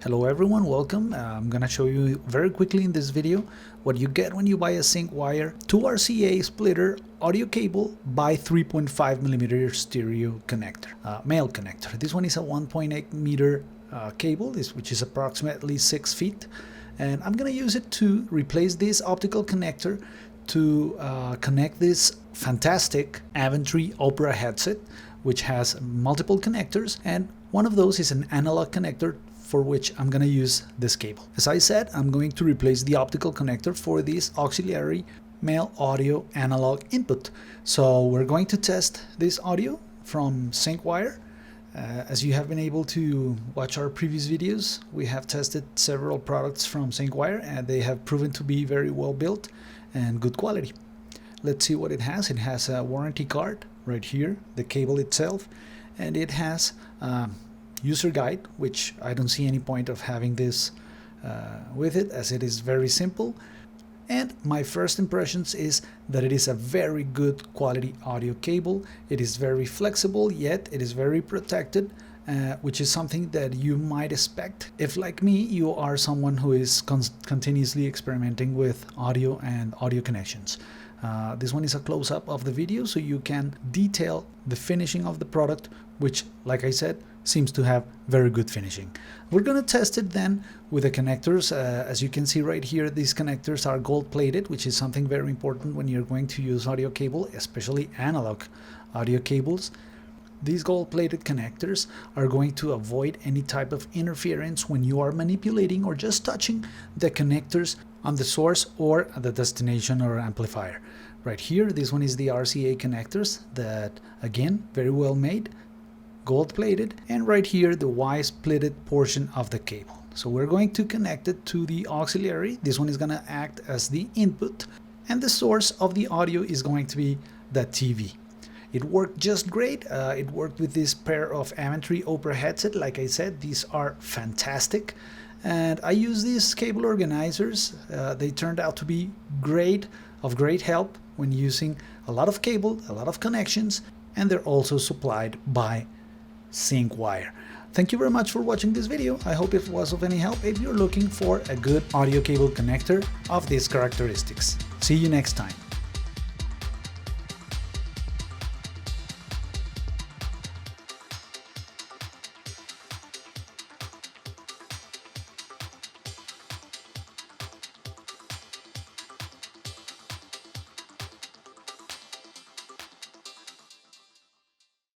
Hello everyone, welcome. I'm gonna show you very quickly in this video what you get when you buy a Syncwire 2 RCA splitter audio cable by 3.5mm stereo connector, male connector. This one is a 1.8 meter cable, which is approximately 6 feet, and I'm gonna use it to replace this optical connector to connect this fantastic Aventry Opera headset, which has multiple connectors, and one of those is an analog connector for which I'm going to use this cable. As I said, I'm going to replace the optical connector for this auxiliary male audio analog input. So we're going to test this audio from Syncwire. As you have been able to watch our previous videos, we have tested several products from Syncwire and they have proven to be very well built and good quality. Let's see what it has. It has a warranty card right here, the cable itself, and it has user guide, which I don't see any point of having this with it, as it is very simple. And my first impressions is that it is a very good quality audio cable. It is very flexible, yet it is very protected, which is something that you might expect if, like me, you are someone who is continuously experimenting with audio and audio connections. This one is a close-up of the video, so you can detail the finishing of the product, which, like I said, seems to have very good finishing. We're going to test it then with the connectors. As you can see right here, these connectors are gold-plated, which is something very important when you're going to use audio cable, especially analog audio cables. These gold-plated connectors are going to avoid any type of interference when you are manipulating or just touching the connectors on the source or the destination or amplifier. Right here, this one is the RCA connectors that, again, very well made, gold-plated, and right here the Y-splitted portion of the cable. So we're going to connect it to the auxiliary. This one is going to act as the input, and the source of the audio is going to be the TV. It worked just great. It worked with this pair of Aventry Opera headset. Like I said, these are fantastic, and I use these cable organizers. They turned out to be of great help when using a lot of cable, a lot of connections, and they're also supplied by Syncwire. Thank you very much for watching this video. I hope it was of any help if you're looking for a good audio cable connector of these characteristics. See you next time.